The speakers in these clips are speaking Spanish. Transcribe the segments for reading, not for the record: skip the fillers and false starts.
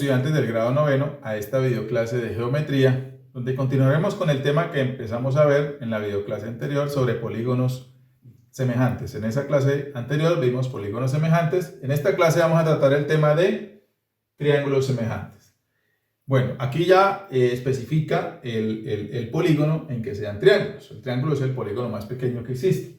estudiantes del grado noveno a esta videoclase de geometría, donde continuaremos con el tema que empezamos a ver en la videoclase anterior sobre polígonos semejantes. En esa clase anterior vimos polígonos semejantes. En esta clase vamos a tratar el tema de triángulos semejantes. Bueno, aquí ya especifica el polígono en que sean triángulos. El triángulo es el polígono más pequeño que existe.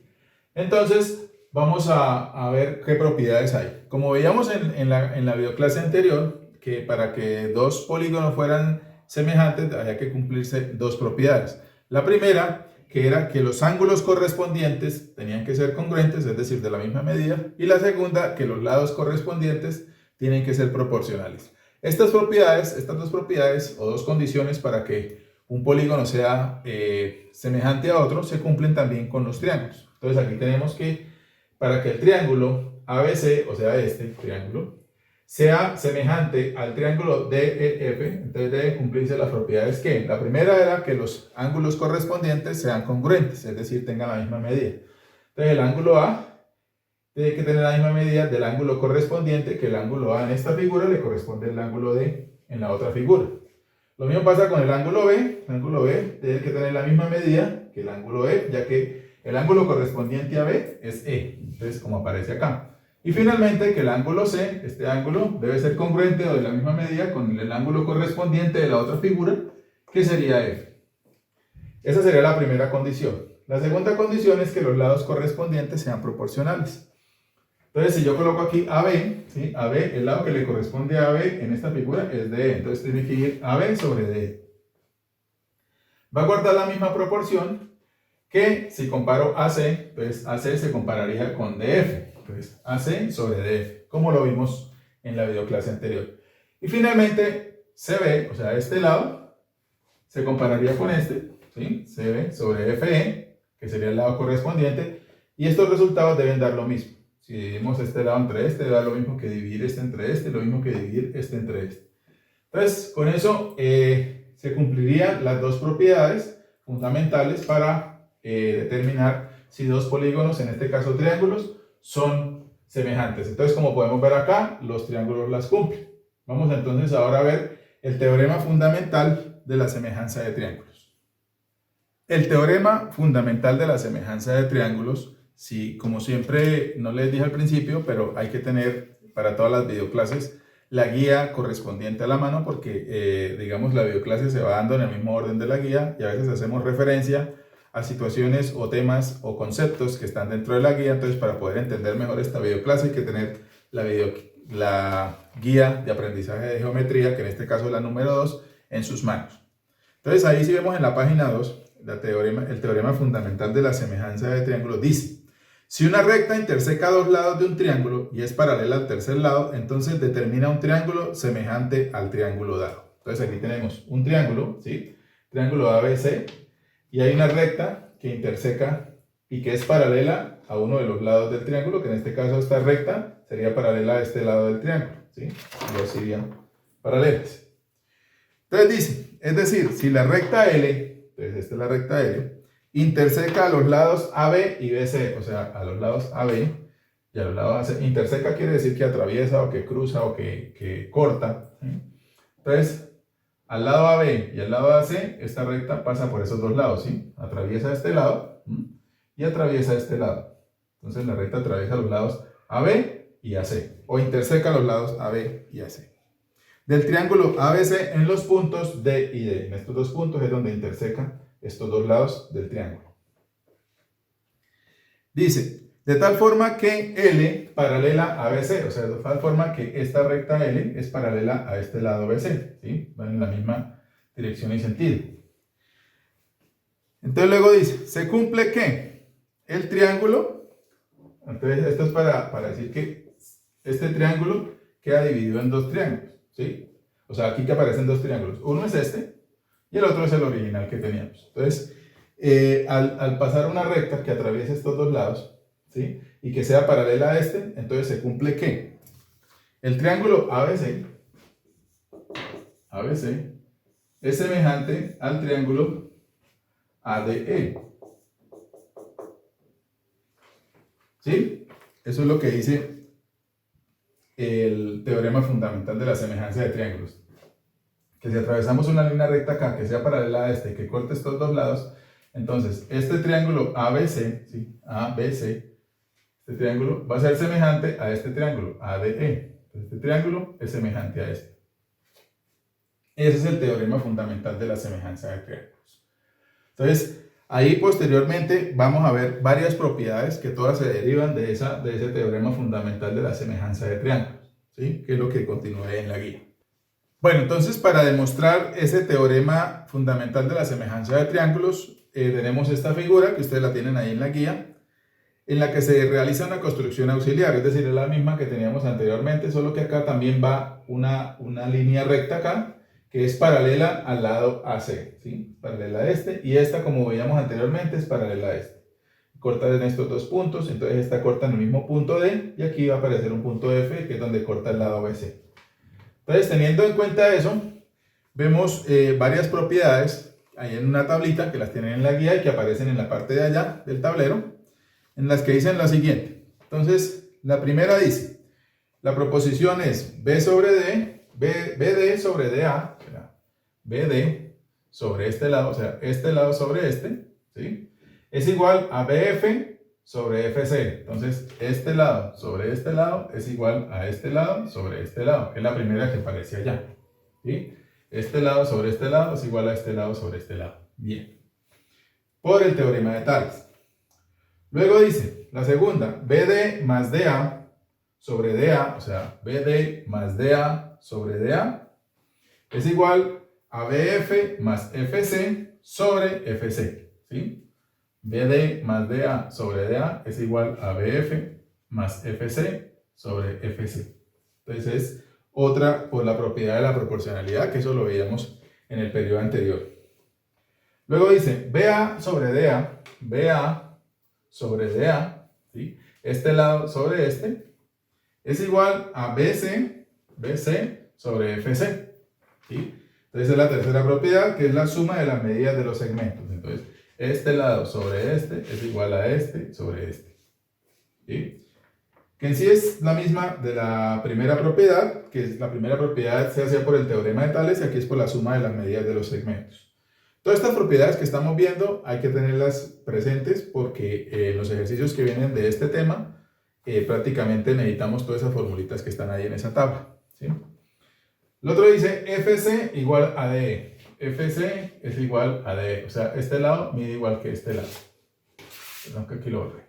Entonces, vamos a ver qué propiedades hay. Como veíamos en la videoclase anterior, que para que dos polígonos fueran semejantes había que cumplirse dos propiedades. La primera, que era que los ángulos correspondientes tenían que ser congruentes, es decir, de la misma medida. Y la segunda, que los lados correspondientes tienen que ser proporcionales. Estas dos propiedades o dos condiciones para que un polígono sea semejante a otro se cumplen también con los triángulos. Entonces aquí tenemos que para que el triángulo ABC, o sea este triángulo, sea semejante al triángulo DEF, entonces deben cumplirse las propiedades que la primera era que los ángulos correspondientes sean congruentes, es decir, tengan la misma medida. Entonces el ángulo A tiene que tener la misma medida del ángulo correspondiente, que el ángulo A en esta figura le corresponde al ángulo D en la otra figura. Lo mismo pasa con el ángulo B. El ángulo B tiene que tener la misma medida que el ángulo E, ya que el ángulo correspondiente a B es E, entonces como aparece acá. Y finalmente que el ángulo C, este ángulo, debe ser congruente o de la misma medida con el ángulo correspondiente de la otra figura, que sería F. Esa sería la primera condición. La segunda condición es que los lados correspondientes sean proporcionales. Entonces, si yo coloco aquí AB, ¿sí? AB, el lado que le corresponde a AB en esta figura es DE. Entonces, tiene que ir AB sobre DE. Va a guardar la misma proporción que si comparo AC, pues AC se compararía con DF. Entonces, AC sobre DF, como lo vimos en la videoclase anterior. Y finalmente, CB, o sea, este lado, se compararía con este, ¿sí? CB sobre FE, que sería el lado correspondiente. Y estos resultados deben dar lo mismo. Si dividimos este lado entre este, da lo mismo que dividir este entre este, lo mismo que dividir este entre este. Entonces, con eso se cumplirían las dos propiedades fundamentales para determinar si dos polígonos, en este caso triángulos, son semejantes. Entonces, como podemos ver acá, los triángulos las cumplen. Vamos entonces ahora a ver el teorema fundamental de la semejanza de triángulos. El teorema fundamental de la semejanza de triángulos, sí, como siempre no les dije al principio, pero hay que tener para todas las videoclases la guía correspondiente a la mano porque, digamos, la videoclase se va dando en el mismo orden de la guía y a veces hacemos referencia a situaciones o temas o conceptos que están dentro de la guía. Entonces, para poder entender mejor esta videoclase hay que tener la guía de aprendizaje de geometría, que en este caso es la número 2, en sus manos. Entonces, ahí si vemos en la página 2, el teorema fundamental de la semejanza de triángulos dice: si una recta interseca dos lados de un triángulo y es paralela al tercer lado, entonces determina un triángulo semejante al triángulo dado. Entonces aquí tenemos un triángulo, ¿sí? Triángulo ABC, y hay una recta que interseca y que es paralela a uno de los lados del triángulo, que en este caso esta recta sería paralela a este lado del triángulo, ¿sí? Y dos serían paralelas. Entonces dice, es decir, si la recta L, entonces esta es la recta L, interseca a los lados AB y BC, o sea, a los lados AB y a los lados AC. Interseca quiere decir que atraviesa o que cruza o que corta. Entonces, al lado AB y al lado AC, esta recta pasa por esos dos lados, ¿sí? Atraviesa este lado y atraviesa este lado. Entonces, la recta atraviesa los lados AB y AC, o interseca los lados AB y AC. Del triángulo ABC en los puntos D y D. En estos dos puntos es donde interseca estos dos lados del triángulo. Dice, de tal forma que L paralela a BC, o sea, de tal forma que esta recta L es paralela a este lado BC, ¿sí? Van en la misma dirección y sentido. Entonces luego dice, se cumple que el triángulo, entonces esto es para decir que este triángulo queda dividido en dos triángulos, ¿sí? O sea, aquí que aparecen dos triángulos. Uno es este y el otro es el original que teníamos. Entonces, al pasar una recta que atraviese estos dos lados, ¿sí? Y que sea paralela a este, entonces se cumple que el triángulo ABC es semejante al triángulo ADE. ¿Sí? Eso es lo que dice el teorema fundamental de la semejanza de triángulos. Que si atravesamos una línea recta acá, que sea paralela a este, que corte estos dos lados, entonces este triángulo ABC, ¿sí? ABC, este triángulo va a ser semejante a este triángulo, ADE. Este triángulo es semejante a este. Ese es el teorema fundamental de la semejanza de triángulos. Entonces, ahí posteriormente vamos a ver varias propiedades que todas se derivan de ese teorema fundamental de la semejanza de triángulos, ¿sí? Que es lo que continúe en la guía. Bueno, entonces para demostrar ese teorema fundamental de la semejanza de triángulos, tenemos esta figura que ustedes la tienen ahí en la guía, en la que se realiza una construcción auxiliar, es decir, es la misma que teníamos anteriormente, solo que acá también va una línea recta acá, que es paralela al lado AC, ¿sí? Paralela a este, y esta, como veíamos anteriormente, es paralela a este. Corta en estos dos puntos, entonces esta corta en el mismo punto D, y aquí va a aparecer un punto F, que es donde corta el lado BC. Entonces, teniendo en cuenta eso, vemos varias propiedades ahí en una tablita que las tienen en la guía y que aparecen en la parte de allá del tablero, en las que dicen lo siguiente. Entonces, la primera dice, la proposición es B sobre D, BD sobre DA, BD sobre este lado, o sea, este lado sobre este, ¿sí? Es igual a BF sobre FC. Entonces, este lado sobre este lado es igual a este lado sobre este lado, que es la primera que aparece allá, ¿sí? Este lado sobre este lado es igual a este lado sobre este lado. Bien. Por el teorema de Tales. Luego dice, la segunda, BD más DA sobre DA, o sea, BD más DA sobre DA, es igual a BF más FC sobre FC, ¿sí? BD más DA sobre DA es igual a BF más FC sobre FC. Entonces es otra por la propiedad de la proporcionalidad, que eso lo veíamos en el periodo anterior. Luego dice, BA sobre DA, BA sobre DA, ¿sí? Este lado sobre este, es igual a BC sobre FC, ¿sí? Entonces es la tercera propiedad, que es la suma de las medidas de los segmentos. Entonces, este lado sobre este es igual a este sobre este, ¿sí? Que en sí es la misma de la primera propiedad, que es la primera propiedad se hacía por el teorema de Tales y aquí es por la suma de las medidas de los segmentos. Todas estas propiedades que estamos viendo hay que tenerlas presentes porque los ejercicios que vienen de este tema prácticamente necesitamos todas esas formulitas que están ahí en esa tabla, ¿sí? El otro dice FC igual a DE. FC es igual a DE, o sea, este lado mide igual que este lado. Perdón que aquí lo borré.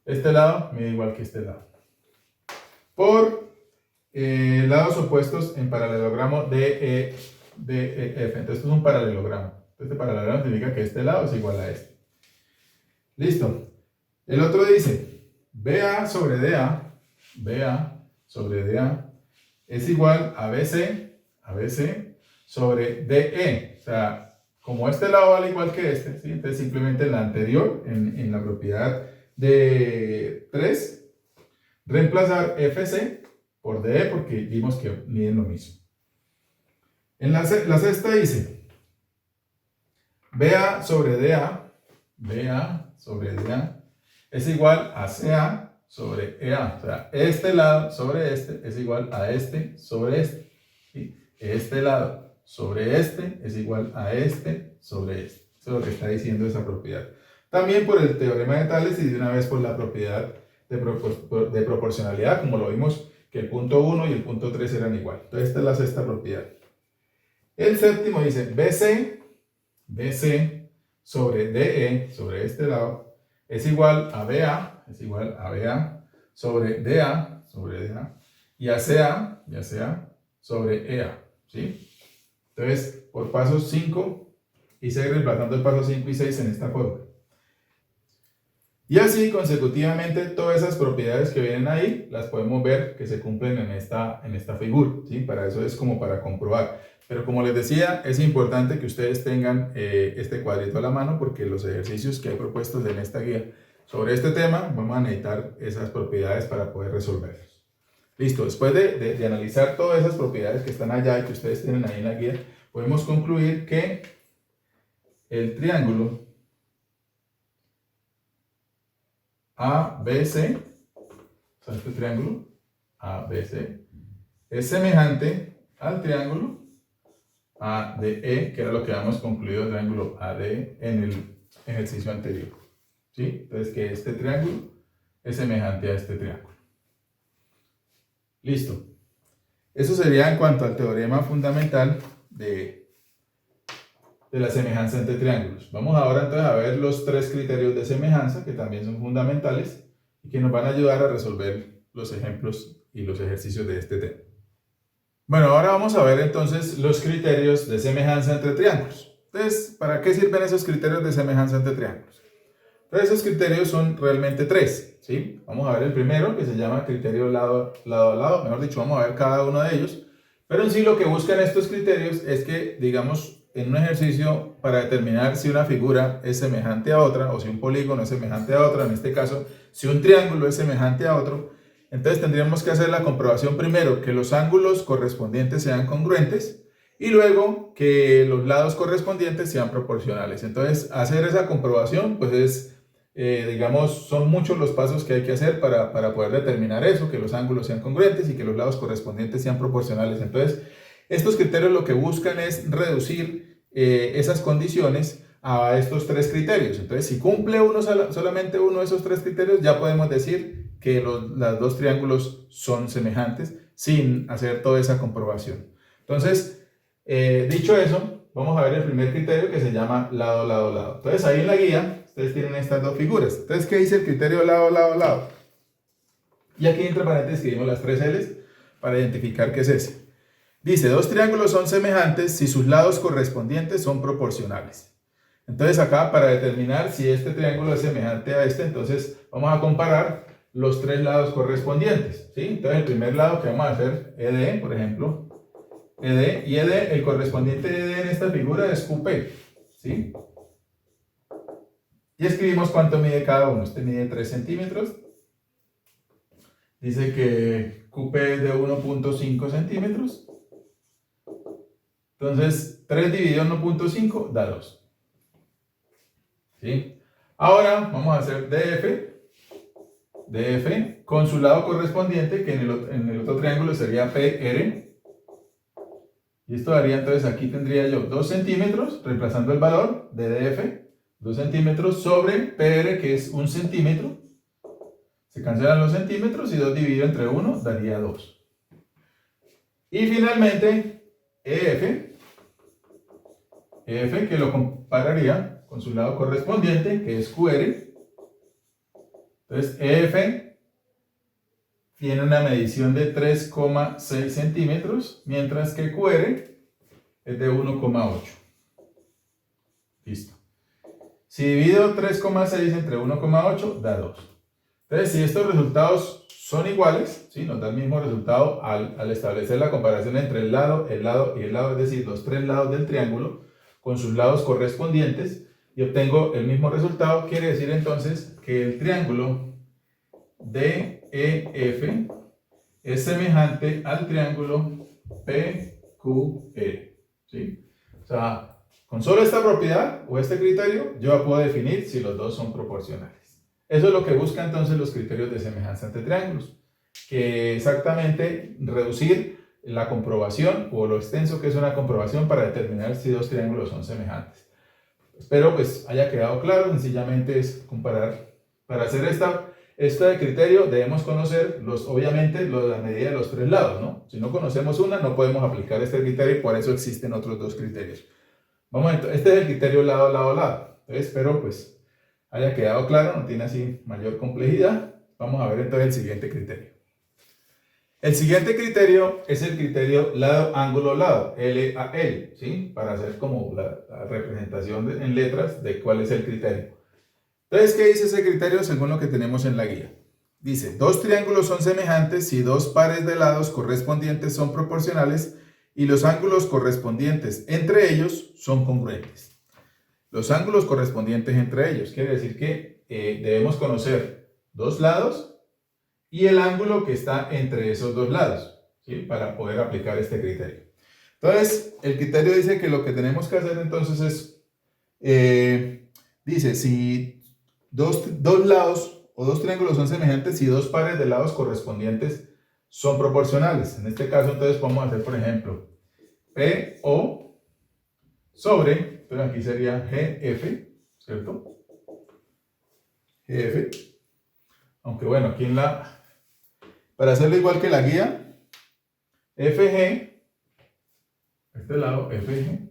Este lado mide igual que este lado. Por lados opuestos en paralelogramo DEF. Entonces esto es un paralelogramo. Este paralelogramo significa que este lado es igual a este. Listo. El otro dice BA sobre DA, BA sobre DA es igual a BC sobre DE. O sea, como este lado vale igual que este, ¿sí? Entonces simplemente en la anterior, en la propiedad de 3, reemplazar FC por DE porque vimos que miden lo mismo. En la sexta dice BA sobre DA, BA sobre DA es igual a CA sobre EA. O sea, este lado sobre este es igual a este sobre este. ¿Sí? Este lado sobre este es igual a este sobre este. Eso es lo que está diciendo esa propiedad. También por el teorema de Tales y de una vez por la propiedad de proporcionalidad, como lo vimos que el punto 1 y el punto 3 eran igual. Entonces esta es la sexta propiedad. El séptimo dice BC sobre DE sobre este lado es igual a BA sobre DA y a CA sobre EA, ¿sí? Entonces, por pasos 5 y 6, reemplazando el paso 5 y 6 en esta forma. Y así consecutivamente todas esas propiedades que vienen ahí las podemos ver que se cumplen en esta figura, ¿sí? Para eso es como para comprobar. Pero como les decía, es importante que ustedes tengan este cuadrito a la mano porque los ejercicios que hay propuestos en esta guía sobre este tema vamos a necesitar esas propiedades para poder resolverlos. Listo, después de analizar todas esas propiedades que están allá y que ustedes tienen ahí en la guía, podemos concluir que el triángulo ABC, o sea, este triángulo, ABC es semejante al triángulo ADE, que era lo que habíamos concluido del triángulo ADE en el ejercicio anterior. ¿Sí? Entonces, que este triángulo es semejante a este triángulo. Listo. Eso sería en cuanto al teorema fundamental de la semejanza entre triángulos. Vamos ahora entonces a ver los tres criterios de semejanza, que también son fundamentales y que nos van a ayudar a resolver los ejemplos y los ejercicios de este tema. Bueno, ahora vamos a ver entonces los criterios de semejanza entre triángulos. Entonces, ¿para qué sirven esos criterios de semejanza entre triángulos? Entonces, esos criterios son realmente tres, ¿sí? Vamos a ver el primero, que se llama criterio lado a lado, mejor dicho, vamos a ver cada uno de ellos. Pero en sí lo que buscan estos criterios es que, digamos, en un ejercicio para determinar si una figura es semejante a otra, o si un polígono es semejante a otra, en este caso, si un triángulo es semejante a otro, entonces tendríamos que hacer la comprobación primero, que los ángulos correspondientes sean congruentes, y luego que los lados correspondientes sean proporcionales. Entonces, hacer esa comprobación, pues es, digamos, son muchos los pasos que hay que hacer para poder determinar eso, que los ángulos sean congruentes y que los lados correspondientes sean proporcionales. Entonces, estos criterios lo que buscan es reducir esas condiciones a estos tres criterios. Entonces, si cumple solamente uno de esos tres criterios, ya podemos decir que los dos triángulos son semejantes sin hacer toda esa comprobación. Entonces, dicho eso, vamos a ver el primer criterio, que se llama lado, lado, lado. Entonces, ahí en la guía, ustedes tienen estas dos figuras. Entonces, ¿qué dice el criterio lado, lado, lado? Y aquí entre paréntesis escribimos las tres L's para identificar qué es ese. Dice, dos triángulos son semejantes si sus lados correspondientes son proporcionales. Entonces acá, para determinar si este triángulo es semejante a este, entonces vamos a comparar los tres lados correspondientes, ¿sí? Entonces el primer lado que vamos a hacer, ED, por ejemplo, ED, y ED, el correspondiente de ED en esta figura es QP, ¿sí? Y escribimos cuánto mide cada uno. Este mide 3 centímetros. Dice que QP es de 1.5 centímetros. Entonces, 3 dividido en 1.5 da 2. ¿Sí? Ahora vamos a hacer DF con su lado correspondiente, que en el otro triángulo sería PR. Y esto daría, entonces aquí tendría yo 2 centímetros, reemplazando el valor de DF, 2 centímetros sobre PR, que es 1 centímetro. Se cancelan los centímetros y 2 dividido entre 1 daría 2. Y finalmente, EF, que lo compararía con su lado correspondiente, que es QR. Entonces, EF tiene una medición de 3,6 centímetros, mientras que QR es de 1,8. Listo. Si divido 3,6 entre 1,8, da 2. Entonces, si estos resultados son iguales, ¿sí? Nos da el mismo resultado al establecer la comparación entre el lado y el lado, es decir, los tres lados del triángulo con sus lados correspondientes, y obtengo el mismo resultado. Quiere decir entonces que el triángulo DEF es semejante al triángulo PQE, ¿sí? O sea, con solo esta propiedad o este criterio, yo puedo definir si los dos son proporcionales. Eso es lo que buscan entonces los criterios de semejanza entre triángulos, que exactamente reducir la comprobación o lo extenso que es una comprobación para determinar si dos triángulos son semejantes. Espero pues haya quedado claro. Sencillamente es comparar. Para hacer este criterio debemos conocer obviamente la medida de los tres lados, ¿no? Si no conocemos una, no podemos aplicar este criterio y por eso existen otros dos criterios. Este es el criterio lado, lado, lado. Entonces, espero pues haya quedado claro, no tiene así mayor complejidad. Vamos a ver entonces el siguiente criterio. El siguiente criterio es el criterio lado, ángulo, lado, L a L, ¿sí? Para hacer como la representación en letras de cuál es el criterio. Entonces, ¿qué dice ese criterio según lo que tenemos en la guía? Dice, dos triángulos son semejantes si dos pares de lados correspondientes son proporcionales y los ángulos correspondientes entre ellos son congruentes. Los ángulos correspondientes entre ellos quiere decir que debemos conocer dos lados y el ángulo que está entre esos dos lados, ¿sí? Para poder aplicar este criterio. Entonces, el criterio dice que lo que tenemos que hacer entonces es, dice, si dos lados o dos triángulos son semejantes, si dos pares de lados correspondientes son proporcionales. En este caso, entonces, podemos hacer, por ejemplo, PO sobre, entonces aquí sería GF, ¿cierto? GF. Aunque bueno, aquí para hacerlo igual que la guía, FG, este lado, FG,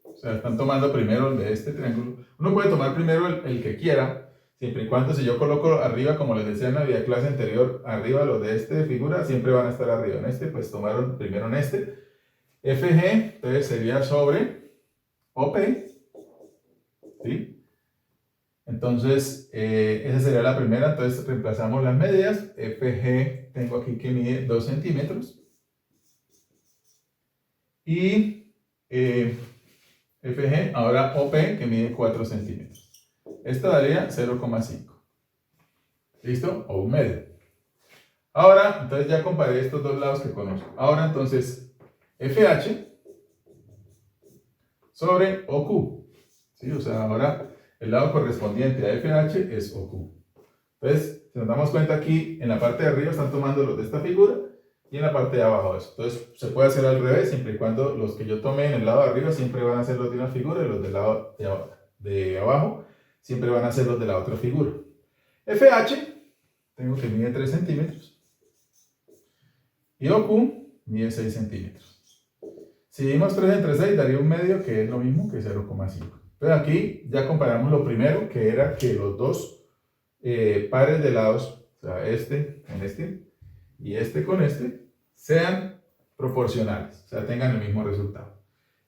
o sea, están tomando primero el de este triángulo. Uno puede tomar primero el que quiera, siempre y cuando si yo coloco arriba, como les decía en la video clase anterior, arriba los de este figura, siempre van a estar arriba. En este, pues tomaron primero en este. FG, entonces sería sobre OP, ¿sí? Entonces, esa sería la primera, entonces reemplazamos las medidas. FG, tengo aquí que mide 2 centímetros. Y FG, ahora OP, que mide 4 centímetros. Esto daría 0,5. ¿Listo? O un medio. Ahora, entonces ya comparé estos dos lados que conozco. Ahora, entonces, FH sobre OQ. ¿Sí? O sea, ahora el lado correspondiente a FH es OQ. Entonces, si nos damos cuenta aquí, en la parte de arriba están tomando los de esta figura y en la parte de abajo eso. Entonces, se puede hacer al revés, siempre y cuando los que yo tome en el lado de arriba siempre van a ser los de una figura y los del lado de abajo siempre van a ser los de la otra figura. FH, tengo que mide 3 centímetros y OQ mide 6 centímetros. Si dividimos 3 entre 6 daría un medio, que es lo mismo que 0,5. Entonces aquí ya comparamos lo primero, que era que los dos pares de lados, o sea, este con este y este con este, sean proporcionales, o sea, tengan el mismo resultado.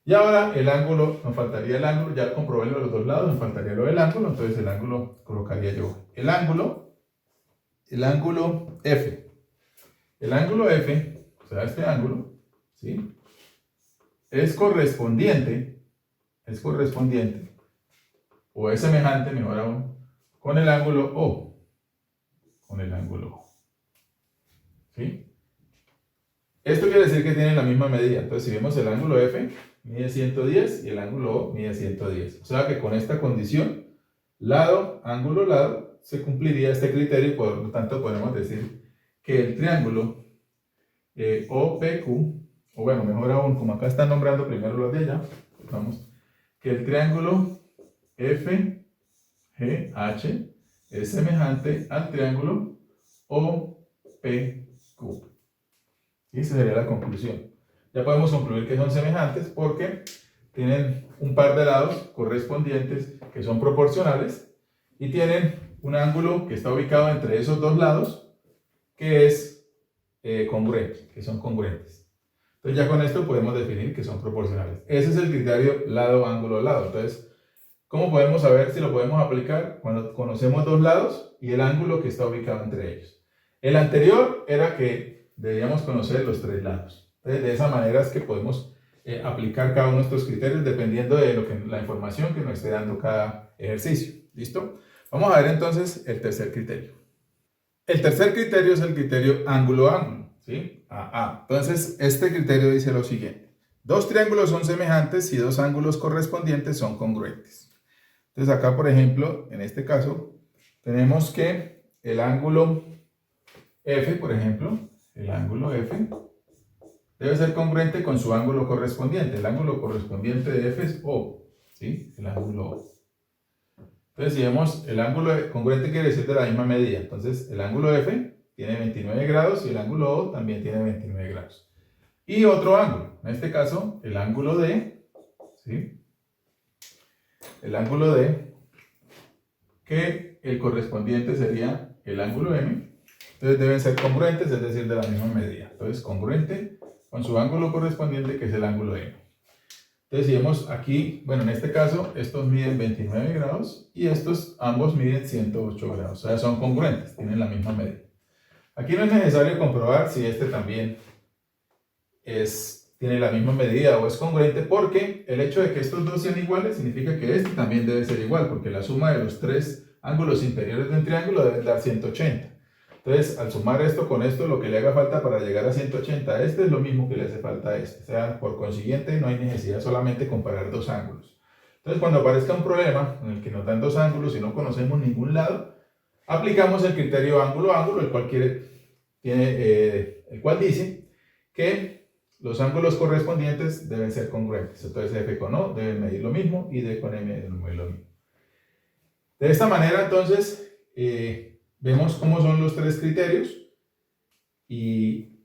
Y ahora el ángulo, nos faltaría el ángulo, ya comprobé lo de los dos lados, nos faltaría lo del ángulo, entonces el ángulo colocaría yo el ángulo F. El ángulo F, o sea, este ángulo, ¿sí? Es correspondiente, o es semejante, mejor aún, con el ángulo O. ¿Sí? Esto quiere decir que tienen la misma medida. Entonces, si vemos el ángulo F, mide 110 y el ángulo O mide 110. O sea que con esta condición, lado, ángulo, lado, se cumpliría este criterio y por lo tanto podemos decir que el triángulo OPQ, o bueno, mejor aún, como acá están nombrando primero los de allá, vamos, que el triángulo FGH es semejante al triángulo OPQ. Y esa sería la conclusión. Ya podemos concluir que son semejantes porque tienen un par de lados correspondientes que son proporcionales y tienen un ángulo que está ubicado entre esos dos lados que es congruente, que son congruentes. Entonces ya con esto podemos definir que son proporcionales. Ese es el criterio lado, ángulo, lado. Entonces, ¿cómo podemos saber si lo podemos aplicar? Cuando conocemos dos lados y el ángulo que está ubicado entre ellos. El anterior era que debíamos conocer los tres lados. Entonces, de esa manera es que podemos aplicar cada uno de estos criterios dependiendo de la información que nos esté dando cada ejercicio. ¿Listo? Vamos a ver entonces el tercer criterio. El tercer criterio es el criterio ángulo-ángulo, ¿sí? Entonces, este criterio dice lo siguiente. Dos triángulos son semejantes si dos ángulos correspondientes son congruentes. Entonces, acá, por ejemplo, en este caso, tenemos que el ángulo F, por ejemplo, el ángulo F debe ser congruente con su ángulo correspondiente. El ángulo correspondiente de F es O, ¿sí? El ángulo O. Entonces, si vemos el ángulo congruente quiere decir de la misma medida. Entonces, el ángulo F tiene 29 grados y el ángulo O también tiene 29 grados. Y otro ángulo, en este caso, el ángulo D, ¿sí? El ángulo D, que el correspondiente sería el ángulo M. Entonces, deben ser congruentes, es decir, de la misma medida. Entonces, congruente con su ángulo correspondiente, que es el ángulo M. Entonces, si vemos aquí, bueno, en este caso, estos miden 29 grados y estos ambos miden 108 grados. O sea, son congruentes, tienen la misma medida. Aquí no es necesario comprobar si este también tiene la misma medida o es congruente, porque el hecho de que estos dos sean iguales significa que este también debe ser igual, porque la suma de los tres ángulos inferiores de un triángulo debe dar 180. Entonces, al sumar esto con esto, lo que le haga falta para llegar a 180 a este es lo mismo que le hace falta a este. O sea, por consiguiente, no hay necesidad solamente comparar dos ángulos. Entonces, cuando aparezca un problema en el que nos dan dos ángulos y no conocemos ningún lado, aplicamos el criterio ángulo-ángulo, el cual quiere el cual dice que los ángulos correspondientes deben ser congruentes. Entonces F con O deben medir lo mismo y D con M deben medir lo mismo. De esta manera, entonces, vemos cómo son los tres criterios y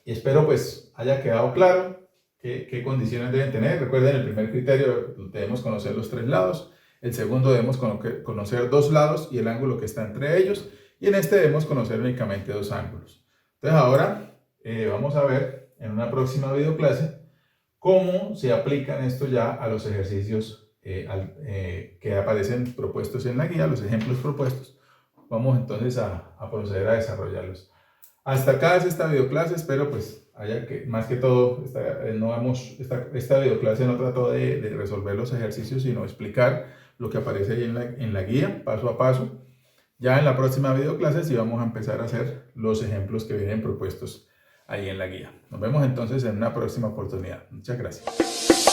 espero pues haya quedado claro qué condiciones deben tener. Recuerden, el primer criterio debemos conocer los tres lados, el segundo debemos conocer dos lados y el ángulo que está entre ellos, y en este debemos conocer únicamente dos ángulos. Entonces ahora vamos a ver en una próxima videoclase cómo se aplican esto ya a los ejercicios que aparecen propuestos en la guía, los ejemplos propuestos. Vamos entonces a proceder a desarrollarlos. Hasta acá es esta videoclase. Espero pues más que todo esta videoclase no trató de resolver los ejercicios, sino explicar lo que aparece ahí en la guía paso a paso. Ya en la próxima videoclase sí vamos a empezar a hacer los ejemplos que vienen propuestos ahí en la guía. Nos vemos entonces en una próxima oportunidad. Muchas gracias.